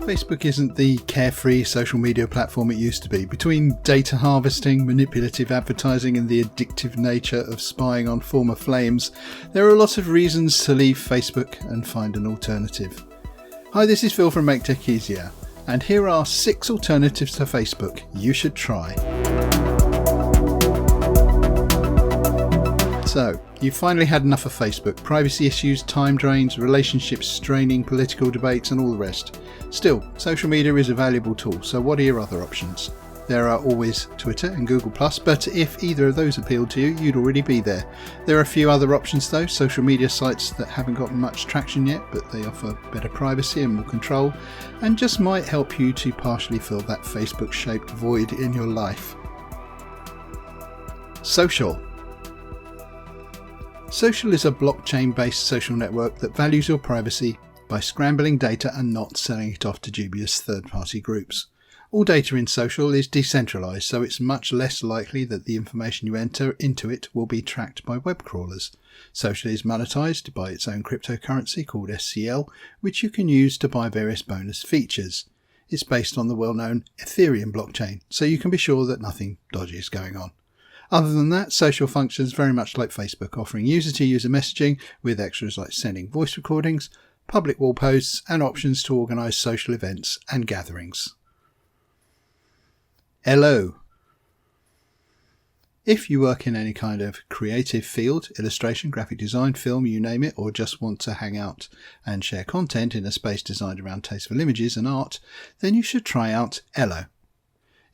Facebook isn't the carefree social media platform it used to be. Between data harvesting, manipulative advertising and the addictive nature of spying on former flames, there are a lot of reasons to leave Facebook and find an alternative. Hi, this is Phil from Make Tech Easier, and here are 6 alternatives to Facebook you should try. So, you've finally had enough of Facebook. Privacy issues, time drains, relationships straining, political debates and all the rest. Still, social media is a valuable tool, so what are your other options? There are always Twitter and Google+, but if either of those appealed to you, you'd already be there. There are a few other options though, social media sites that haven't gotten much traction yet, but they offer better privacy and more control, and just might help you to partially fill that Facebook-shaped void in your life. Social. Social is a blockchain-based social network that values your privacy by scrambling data and not selling it off to dubious third-party groups. All data in social is decentralized, so it's much less likely that the information you enter into it will be tracked by web crawlers. Social is monetized by its own cryptocurrency called SOCIALL, which you can use to buy various bonus features. It's based on the well-known Ethereum blockchain, so you can be sure that nothing dodgy is going on. Other than that, social functions very much like Facebook, offering user-to-user messaging with extras like sending voice recordings, public wall posts, and options to organise social events and gatherings. ELLO. If you work in any kind of creative field, illustration, graphic design, film, you name it, or just want to hang out and share content in a space designed around tasteful images and art, then you should try out ELLO.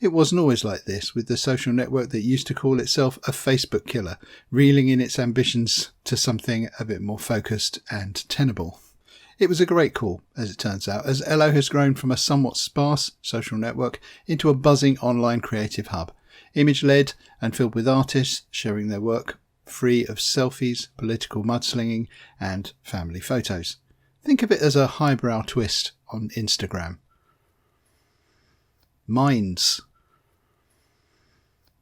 It wasn't always like this, with the social network that used to call itself a Facebook killer, reeling in its ambitions to something a bit more focused and tenable. It was a great call, as it turns out, as ELLO has grown from a somewhat sparse social network into a buzzing online creative hub, image-led and filled with artists sharing their work, free of selfies, political mudslinging and family photos. Think of it as a highbrow twist on Instagram. Minds.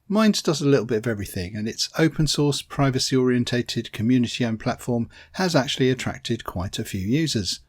Minds does a little bit of everything, and its open source, privacy orientated, community owned platform has actually attracted quite a few users.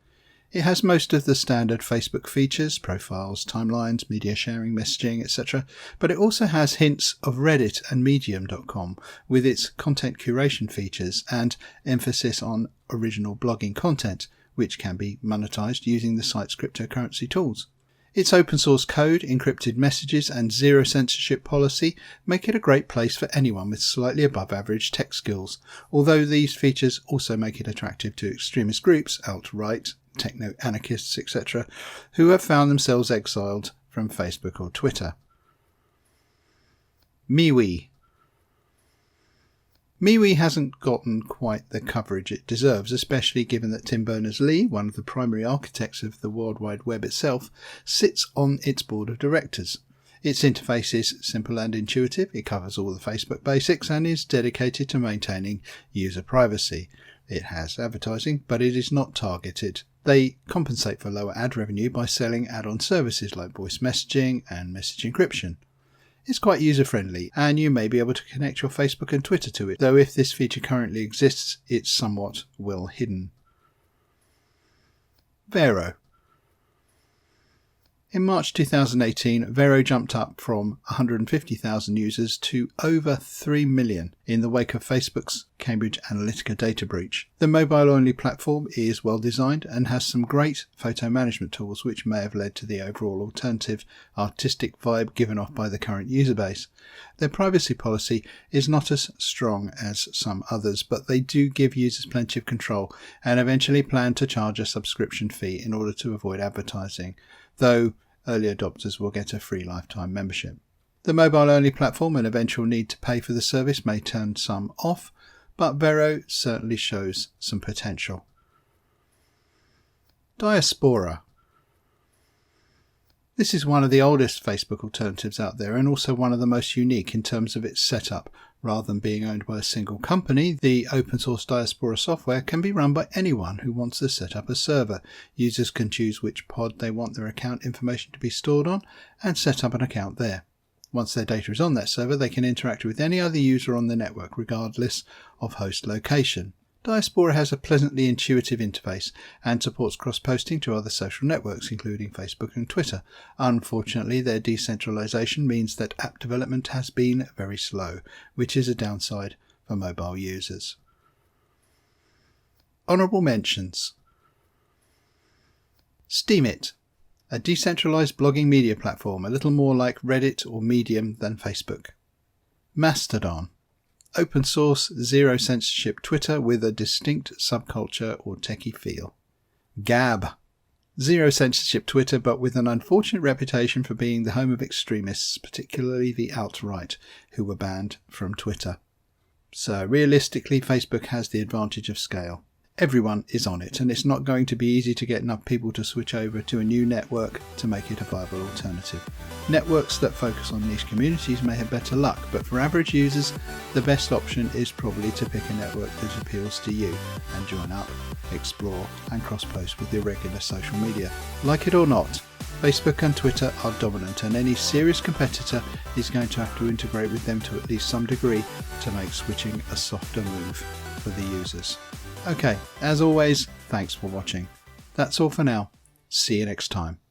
It has most of the standard Facebook features, profiles, timelines, media sharing, messaging, etc. But it also has hints of Reddit and Medium.com with its content curation features and emphasis on original blogging content, which can be monetized using the site's cryptocurrency tools. Its open source code, encrypted messages and zero censorship policy make it a great place for anyone with slightly above average tech skills, although these features also make it attractive to extremist groups, alt-right, techno-anarchists, etc., who have found themselves exiled from Facebook or Twitter. MEWE. MEWE hasn't gotten quite the coverage it deserves, especially given that Tim Berners-Lee, one of the primary architects of the World Wide Web itself, sits on its board of directors. Its interface is simple and intuitive, it covers all the Facebook basics and is dedicated to maintaining user privacy. It has advertising, but it is not targeted. They compensate for lower ad revenue by selling add-on services like voice messaging and message encryption. It's quite user-friendly, and you may be able to connect your Facebook and Twitter to it, though if this feature currently exists, it's somewhat well hidden. VERO. In March 2018, VERO jumped up from 150,000 users to over 3 million in the wake of Facebook's Cambridge Analytica data breach. The mobile-only platform is well designed and has some great photo management tools which may have led to the overall alternative artistic vibe given off by the current user base. Their privacy policy is not as strong as some others, but they do give users plenty of control and eventually plan to charge a subscription fee in order to avoid advertising, though early adopters will get a free lifetime membership. The mobile-only platform and eventual need to pay for the service may turn some off, but VERO certainly shows some potential. DIASPORA. This is one of the oldest Facebook alternatives out there and also one of the most unique in terms of its setup. Rather than being owned by a single company, the open source Diaspora software can be run by anyone who wants to set up a server. Users can choose which pod they want their account information to be stored on and set up an account there. Once their data is on that server, they can interact with any other user on the network regardless of host location. Diaspora has a pleasantly intuitive interface and supports cross-posting to other social networks, including Facebook and Twitter. Unfortunately, their decentralization means that app development has been very slow, which is a downside for mobile users. Honourable mentions. Steemit, a decentralized blogging media platform, a little more like Reddit or Medium than Facebook. Mastodon, open source, zero censorship Twitter with a distinct subculture or techie feel. Gab, zero censorship Twitter but with an unfortunate reputation for being the home of extremists, particularly the alt-right, who were banned from Twitter. So realistically, Facebook has the advantage of scale. Everyone is on it, and it's not going to be easy to get enough people to switch over to a new network to make it a viable alternative. Networks that focus on niche communities may have better luck, but for average users, the best option is probably to pick a network that appeals to you and join up, explore, and cross-post with your regular social media. Like it or not, Facebook and Twitter are dominant, and any serious competitor is going to have to integrate with them to at least some degree to make switching a softer move for the users. Okay, as always, thanks for watching. That's all for now. See you next time.